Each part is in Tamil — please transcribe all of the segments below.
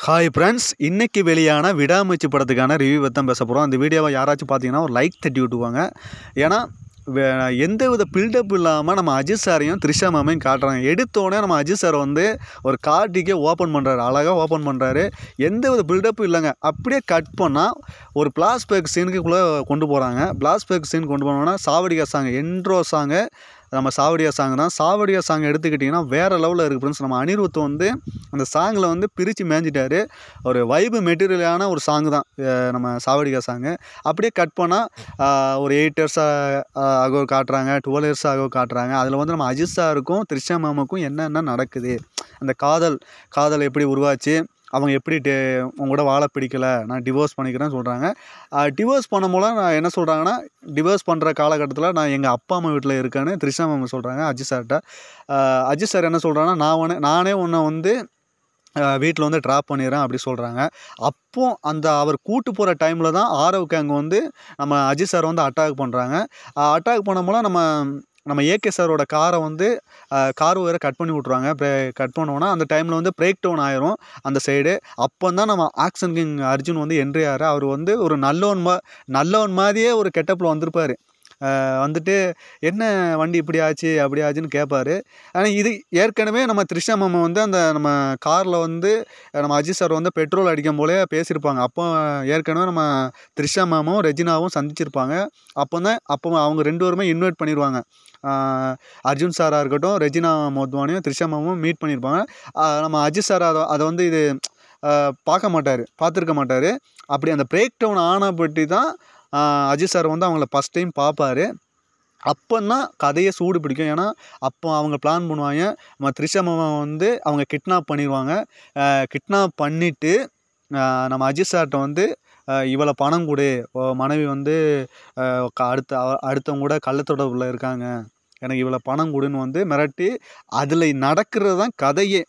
ஹாய் ஃப்ரெண்ட்ஸ், இன்னைக்கு வெளியான விடாமுயற்சி படத்துக்கான ரிவ்யூ பற்றி தான் பேச போகிறோம். அந்த வீடியோவை யாராச்சும் பார்த்தீங்கன்னா ஒரு லைக் தட்டி விட்டுவாங்க. ஏன்னா எந்தவித பில்டப் இல்லாமல் நம்ம அஜித் சாரையும் த்ரிஷா மேமையும் காட்டுறாங்க. எடுத்தோடனே நம்ம அஜித் சார் வந்து ஒரு கார்டிக்கே ஓப்பன் பண்ணுறாரு, அழகாக ஓப்பன் பண்ணுறாரு. எந்தவித பில்டப்பும் இல்லைங்க. அப்படியே கட் பண்ணால் ஒரு ஃப்ளாஷ்பேக் சீனுக்குள்ளே கொண்டு போகிறாங்க. ஃப்ளாஷ்பேக் சீன் கொண்டு போனோன்னா சாவடியா சாங், இன்ட்ரோ சாங்கு நம்ம சாவடியா சாங் தான். சாவடியா சாங் எடுத்துக்கிட்டிங்கன்னா வேறு லெவலில் இருக்குது ஃப்ரெண்ட்ஸ். நம்ம அனிருத் வந்து அந்த சாங்கில் வந்து பிரித்து மேய்ஞ்சிட்டாரு. ஒரு வைபு மெட்டீரியலான ஒரு சாங் தான் நம்ம சாவடியா சாங்கு. அப்படியே கட் பண்ணால் ஒரு 8 இயர்ஸ் ஆகோ காட்டுறாங்க, 12 இயர்ஸ் ஆகோ காட்டுறாங்க. அதில் வந்து நம்ம அஜித் சாருக்கும் த்ரிஷா மேமுக்கும் என்னென்ன நடக்குது, அந்த காதல் எப்படி உருவாச்சு, அவங்க எப்படி உங்க கூட வாழ பிடிக்கலை, நான் டிவோர்ஸ் பண்ணிக்கிறேன்னு சொல்கிறாங்க. டிவோர்ஸ் பண்ண மூலம் நான் என்ன சொல்கிறாங்கன்னா, டிவோர்ஸ் பண்ணுற காலகட்டத்தில் நான் எங்கள் அப்பா அம்மா வீட்டில் இருக்கேன்னு த்ரிஷா மேம் சொல்கிறாங்க அஜித் சார்கிட்ட. அஜித் சார் என்ன சொல்கிறாங்கன்னா, நானே உன்னை வந்து வீட்டில் வந்து ட்ராப் பண்ணிடுறேன் அப்படி சொல்கிறாங்க. அப்போது அந்த அவர் கூட்டு போகிற டைமில் தான் ஆரவுக்கு அங்கே வந்து நம்ம அஜித் சார் வந்து அட்டாக் பண்ணுறாங்க. அட்டாக் பண்ண மூலம் நம்ம ஏகே சாரோட காரை வந்து கார் வேறு கட் பண்ணி விட்ருவாங்க. கட் பண்ணோன்னா அந்த டைமில் வந்து பிரேக் டவுன் ஆயிரும் அந்த சைடு. அப்போ தான் நம்ம ஆக்ஷன் கிங் அர்ஜுன் வந்து என்ட்ரி ஆகிறார். அவர் வந்து ஒரு நல்லவன் மாதிரியே ஒரு கெட்டப்பில் வந்திருப்பார். வந்துட்டு என்ன வண்டி இப்படி ஆச்சு அப்படி ஆச்சுன்னு கேட்பாரு. ஆனால் இது ஏற்கனவே நம்ம த்ரிஷா மேம் வந்து அந்த நம்ம காரில் வந்து நம்ம அஜித் சார் வந்து பெட்ரோல் அடிக்கும் போலே பேசியிருப்பாங்க. அப்போ ஏற்கனவே நம்ம த்ரிஷா மேமும் ரெஜினாவும் சந்திச்சிருப்பாங்க. அப்போ அவங்க 2 பேருமே இன்வைட் பண்ணிடுவாங்க. அர்ஜுன் சாராக இருக்கட்டும், ரெஜினா மோத்வானியும் த்ரிஷா மேமும் மீட் பண்ணியிருப்பாங்க. நம்ம அஜித் சார் அதை வந்து இது பார்த்துருக்க மாட்டார். அப்படி அந்த பிரேக் டவுன் ஆன பற்றி தான் அஜித் சார் வந்து அவங்கள ஃபஸ்ட் டைம் பார்ப்பார். அப்போதான் கதையை சூடு பிடிக்கும். ஏன்னா அப்போ அவங்க பிளான் பண்ணுவாங்க, நம்ம த்ரிஷா மேமை வந்து அவங்க கிட்னாப் பண்ணிடுவாங்க. கிட்னாப் பண்ணிவிட்டு நம்ம அஜித் சார்கிட்ட வந்து இவ்வளோ பணம் கொடு, மனைவி வந்து அடுத்தவங்க கூட கள்ளத்தொடர்பில் இருக்காங்க, எனக்கு இவ்வளோ பணம் கொடுன்னு வந்து மிரட்டி, அதில் நடக்கிறது தான் கதையே.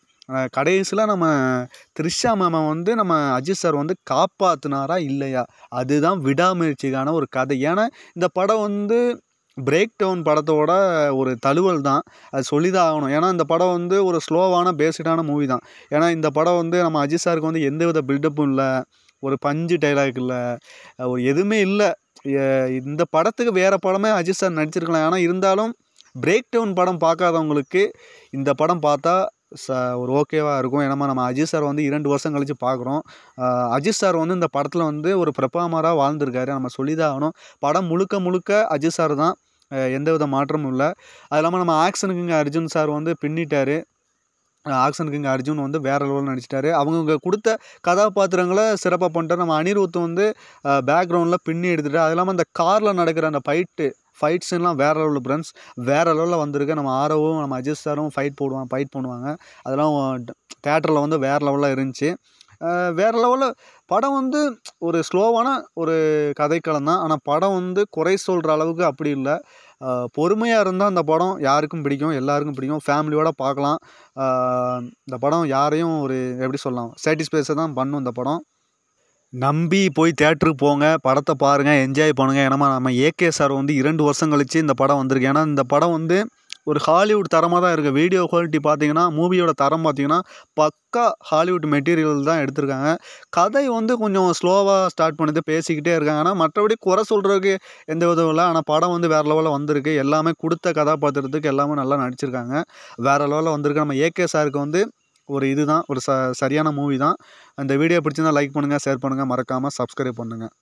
கடைசியில் நம்ம த்ரிஷா மேமை வந்து நம்ம அஜித் சார் வந்து காப்பாற்றினாரா இல்லையா, அதுதான் விடாமுயற்சிக்கான ஒரு கதை. ஏன்னா இந்த படம் வந்து பிரேக் டவுன் படத்தோட ஒரு தழுவல் தான், அது சொல்லி தான் ஆகணும். ஏன்னா இந்த படம் வந்து ஒரு ஸ்லோவான பேஸ்டான மூவி தான். ஏன்னா இந்த படம் வந்து நம்ம அஜித் சாருக்கு வந்து எந்தவித பில்டப்பும் இல்லை, ஒரு பஞ்சு டைலாக் இல்லை, ஒரு எதுவுமே இல்லை. இந்த படத்துக்கு வேறு படமே அஜித் சார் நடிச்சிருக்கலாம். ஆனால் இருந்தாலும் பிரேக் டவுன் படம் பார்க்காதவங்களுக்கு இந்த படம் பார்த்தா ஒரு ஓகேவாக இருக்கும். ஏன்னா நம்ம அஜித் சார் வந்து 2 வருஷம் கழித்து பார்க்குறோம். அஜித் சார் வந்து இந்த படத்தில் வந்து ஒரு பெர்ஃபார்மராக வாழ்ந்திருக்காரு, நம்ம சொல்லி தான் ஆகணும். படம் முழுக்க அஜித் சார் தான், எந்தவித மாற்றமும் இல்லை. அது இல்லாமல் நம்ம ஆக்ஷன் கிங் அர்ஜுன் சார் வந்து பின்னிட்டார். ஆக்ஷன் கிங் அர்ஜுன் வந்து வேறு லெவலில் நடிச்சிட்டாரு. அவங்க கொடுத்த கதாபாத்திரங்களை சிறப்பாக பண்ணிட்டார். நம்ம அனிருத் வந்து பேக்ரவுண்டில் பின்னி எடுத்துட்டார். அது இல்லாமல் அந்த காரில் நடக்கிற அந்த ஃபைட் சீன்லாம் வேறு லெவலில் ஃப்ரெண்ட்ஸ், வேறு லெவலில் வந்திருக்கு. நம்ம ஆரவும் நம்ம அஜித் சாரும் ஃபைட் பண்ணுவாங்க. அதெல்லாம் தேட்டரில் வந்து வேறு லெவலில் இருந்துச்சு. வேறு லெவலில் படம் வந்து ஒரு ஸ்லோவான ஒரு கதைக்களம் தான். ஆனால் படம் வந்து குறை சொல்கிற அளவுக்கு அப்படி இல்லை. பொறுமையாக இருந்தால் அந்த படம் யாருக்கும் பிடிக்கும், எல்லாருக்கும் பிடிக்கும். ஃபேமிலியோடு பார்க்கலாம். இந்த படம் யாரையும் ஒரு எப்படி சொல்லலாம், சாட்டிஸ்ஃபைஸை தான் பண்ணும் இந்த படம். நம்பி போய் தியேட்டருக்கு போங்க, படத்தை பாருங்கள், என்ஜாய் பண்ணுங்கள். ஏன்னா நம்ம ஏகே சார் வந்து 2 வருஷம் கழித்து இந்த படம் வந்திருக்கு. ஏன்னா இந்த படம் வந்து ஒரு ஹாலிவுட் தரமாக தான் இருக்குது. வீடியோ குவாலிட்டி பார்த்தீங்கன்னா, மூவியோட தரம் பார்த்தீங்கன்னா பக்கா ஹாலிவுட் மெட்டீரியல் தான் எடுத்திருக்காங்க. கதை வந்து கொஞ்சம் ஸ்லோவாக ஸ்டார்ட் பண்ணிட்டு பேசிக்கிட்டே இருக்காங்க. ஆனால் மற்றபடி குறை சொல்கிறதுக்கு எந்த விதம் இல்லை. ஆனால் படம் வந்து வேறு லெவலில் வந்திருக்கு. எல்லாமே கொடுத்த கதாபாத்திரத்துக்கு எல்லாமே நல்லா நடிச்சிருக்காங்க. வேறு லெவலில் வந்திருக்கு. நம்ம ஏகே சாருக்கு வந்து ஒரு இதுதான் ஒரு சரியான மூவி தான். அந்த வீடியோ பிடிச்சிருந்தா லைக் பண்ணுங்கள், ஷேர் பண்ணுங்கள், மறக்காமல் சப்ஸ்கிரைப் பண்ணுங்கள்.